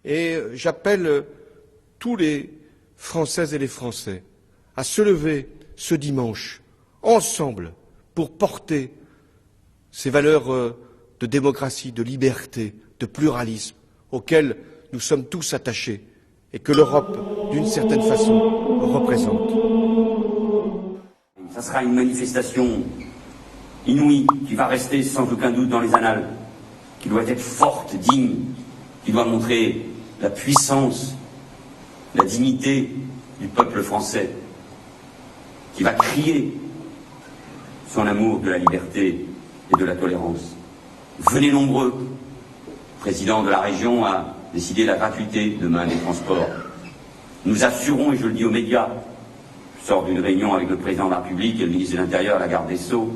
Et j'appelle tous les Françaises et les Français à se lever ce dimanche, ensemble, pour porter ces valeurs de démocratie, de liberté, de pluralisme, auxquelles nous sommes tous attachés et que l'Europe, d'une certaine façon, représente. Ça sera une manifestation inouïe qui va rester sans aucun doute dans les annales, qui doit être forte, digne, qui doit montrer la puissance, la dignité du peuple français, qui va crier son amour de la liberté et de la tolérance. Venez nombreux. Le président de la région a décidé la gratuité demain des transports. Nous assurons, et je le dis aux médias, je sors d'une réunion avec le président de la République et le ministre de l'Intérieur, la garde des Sceaux,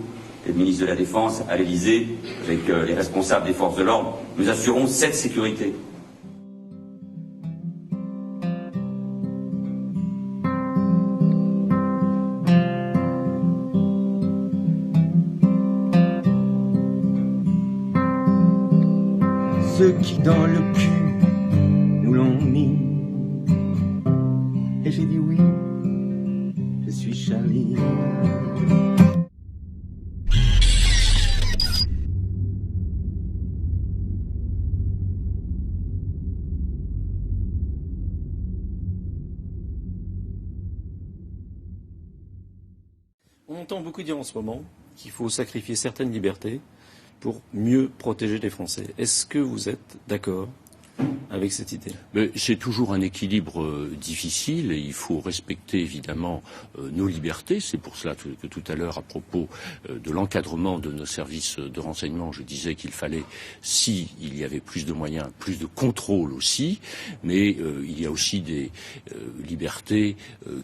et le ministre de la Défense à l'Élysée, avec les responsables des forces de l'ordre, nous assurons cette sécurité. Ceux qui dans le cul nous l'ont mis. Et j'ai dit oui, je suis Charlie. On entend beaucoup dire en ce moment qu'il faut sacrifier certaines libertés pour mieux protéger les Français. Est-ce que vous êtes d'accord avec cette idée? C'est toujours un équilibre difficile et il faut respecter évidemment nos libertés. C'est pour cela que tout à l'heure, à propos de l'encadrement de nos services de renseignement, je disais qu'il fallait, si il y avait plus de moyens, plus de contrôle aussi, mais il y a aussi des libertés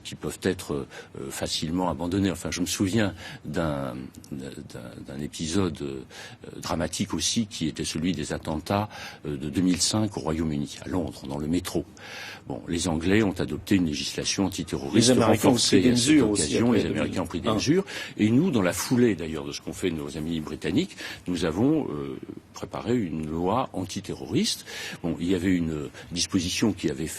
qui peuvent être facilement abandonnées. Enfin, je me souviens d'un épisode dramatique aussi qui était celui des attentats de 2005 au Royaume-Uni, à Londres, dans le métro. Bon, les Anglais ont adopté une législation antiterroriste renforcée à cette occasion. Les Américains ont pris des mesures. Et nous, dans la foulée d'ailleurs de ce qu'ont fait nos amis britanniques, nous avons préparé une loi antiterroriste. Bon, il y avait une disposition qui avait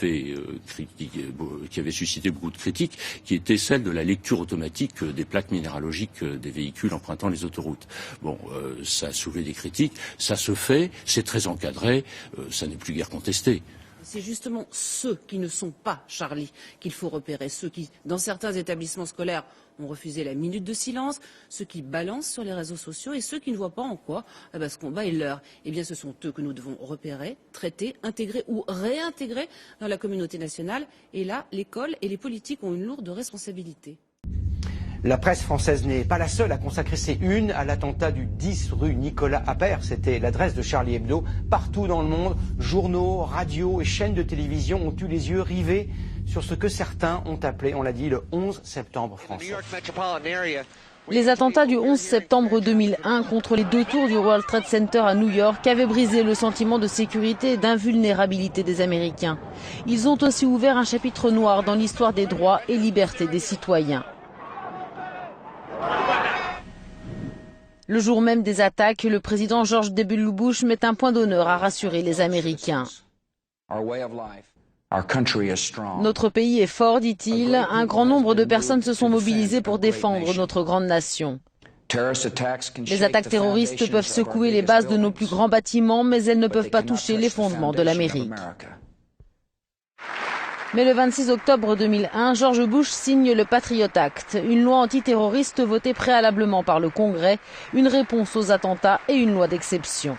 qui avait suscité beaucoup de critiques, qui était celle de la lecture automatique des plaques minéralogiques des véhicules empruntant les autoroutes. Bon, ça a soulevé des critiques. Ça se fait, c'est très encadré, ça n'est plus guère contesté. C'est justement ceux qui ne sont pas Charlie qu'il faut repérer, ceux qui, dans certains établissements scolaires, ont refusé la minute de silence, ceux qui balancent sur les réseaux sociaux et ceux qui ne voient pas en quoi ce combat est leur. Eh bien, ce sont eux que nous devons repérer, traiter, intégrer ou réintégrer dans la communauté nationale. Et là, l'école et les politiques ont une lourde responsabilité. La presse française n'est pas la seule à consacrer ses unes à l'attentat du 10 rue Nicolas Appert. C'était l'adresse de Charlie Hebdo. Partout dans le monde, journaux, radios et chaînes de télévision ont eu les yeux rivés sur ce que certains ont appelé, on l'a dit, le 11 septembre français. Les attentats du 11 septembre 2001 contre les 2 tours du World Trade Center à New York avaient brisé le sentiment de sécurité et d'invulnérabilité des Américains. Ils ont aussi ouvert un chapitre noir dans l'histoire des droits et libertés des citoyens. Le jour même des attaques, le président George W. Bush met un point d'honneur à rassurer les Américains. Notre pays est fort, dit-il. Un grand nombre de personnes se sont mobilisées pour défendre notre grande nation. Les attaques terroristes peuvent secouer les bases de nos plus grands bâtiments, mais elles ne peuvent pas toucher les fondements de l'Amérique. Mais le 26 octobre 2001, George Bush signe le Patriot Act, une loi antiterroriste votée préalablement par le Congrès, une réponse aux attentats et une loi d'exception.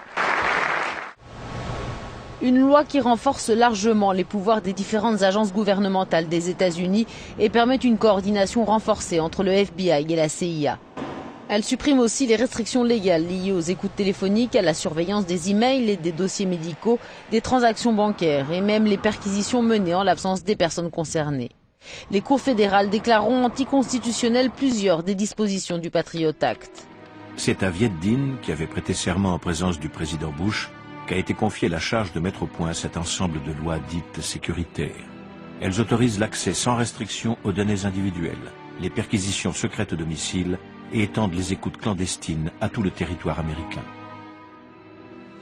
Une loi qui renforce largement les pouvoirs des différentes agences gouvernementales des États-Unis et permet une coordination renforcée entre le FBI et la CIA. Elle supprime aussi les restrictions légales liées aux écoutes téléphoniques, à la surveillance des emails et des dossiers médicaux, des transactions bancaires et même les perquisitions menées en l'absence des personnes concernées. Les cours fédérales déclareront anticonstitutionnelles plusieurs des dispositions du Patriot Act. C'est à Viet Dinh, qui avait prêté serment en présence du président Bush, qu'a été confiée la charge de mettre au point cet ensemble de lois dites sécuritaires. Elles autorisent l'accès sans restriction aux données individuelles, les perquisitions secrètes au domicile et étendent les écoutes clandestines à tout le territoire américain.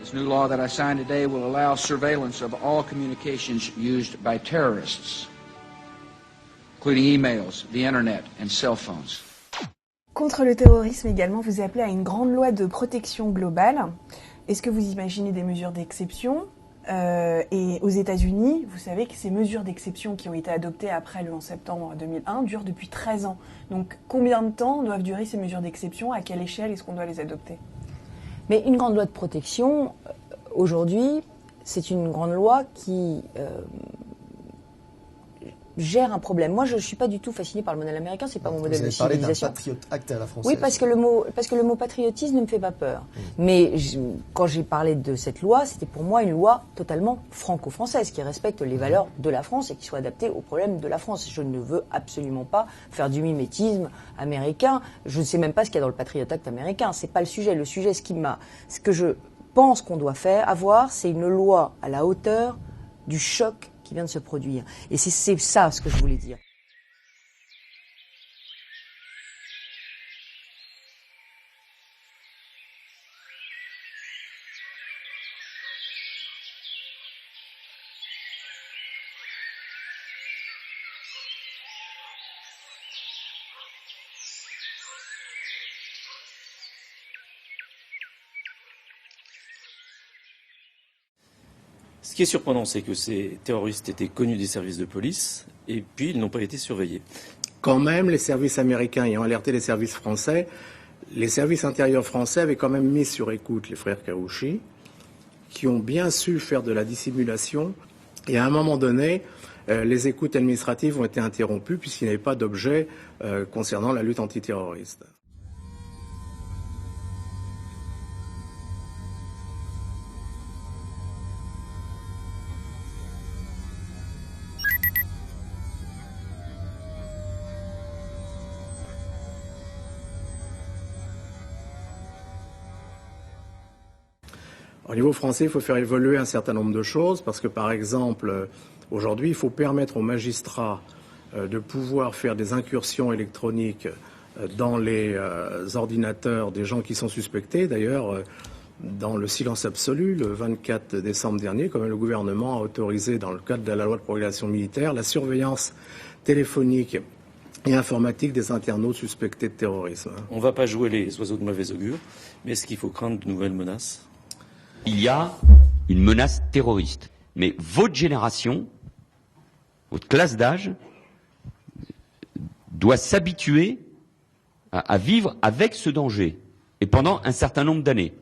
This new law that I signed today will allow surveillance of all communications used by terrorists, including emails, the internet and cell phones. Contre le terrorisme également, vous appelez à une grande loi de protection globale. Est-ce que vous imaginez des mesures d'exception ? Et aux États-Unis, vous savez que ces mesures d'exception qui ont été adoptées après le 11 septembre 2001 durent depuis 13 ans. Donc combien de temps doivent durer ces mesures d'exception ? À quelle échelle est-ce qu'on doit les adopter ? Mais une grande loi de protection, aujourd'hui, c'est une grande loi qui gère un problème. Moi, je ne suis pas du tout fascinée par le modèle américain, c'est pas mon modèle de civilisation. Vous avez parlé d'un Patriot Act à la française. Oui, parce que le mot patriotisme ne me fait pas peur. Mais quand j'ai parlé de cette loi, c'était pour moi une loi totalement franco-française, qui respecte les valeurs de la France et qui soit adaptée aux problèmes de la France. Je ne veux absolument pas faire du mimétisme américain. Je ne sais même pas ce qu'il y a dans le Patriot Act américain. C'est pas le sujet. Le sujet, ce que je pense qu'on doit avoir, c'est une loi à la hauteur du choc qui vient de se produire. Et c'est ça ce que je voulais dire. Ce qui est surprenant, c'est que ces terroristes étaient connus des services de police et puis ils n'ont pas été surveillés. Quand même, les services américains ayant alerté les services français, les services intérieurs français avaient quand même mis sur écoute les frères Karouchi, qui ont bien su faire de la dissimulation. Et à un moment donné, les écoutes administratives ont été interrompues puisqu'il n'y avait pas d'objet concernant la lutte antiterroriste. Au niveau français, il faut faire évoluer un certain nombre de choses parce que, par exemple, aujourd'hui, il faut permettre aux magistrats de pouvoir faire des incursions électroniques dans les ordinateurs des gens qui sont suspectés. D'ailleurs, dans le silence absolu, le 24 décembre dernier, comme le gouvernement a autorisé, dans le cadre de la loi de progression militaire, la surveillance téléphonique et informatique des internautes suspectés de terrorisme. On ne va pas jouer les oiseaux de mauvais augure, mais est-ce qu'il faut craindre de nouvelles menaces ? Il y a une menace terroriste. Mais votre génération, votre classe d'âge, doit s'habituer à vivre avec ce danger. Et pendant un certain nombre d'années.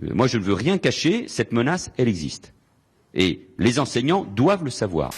Moi, je ne veux rien cacher, cette menace, elle existe. Et les enseignants doivent le savoir.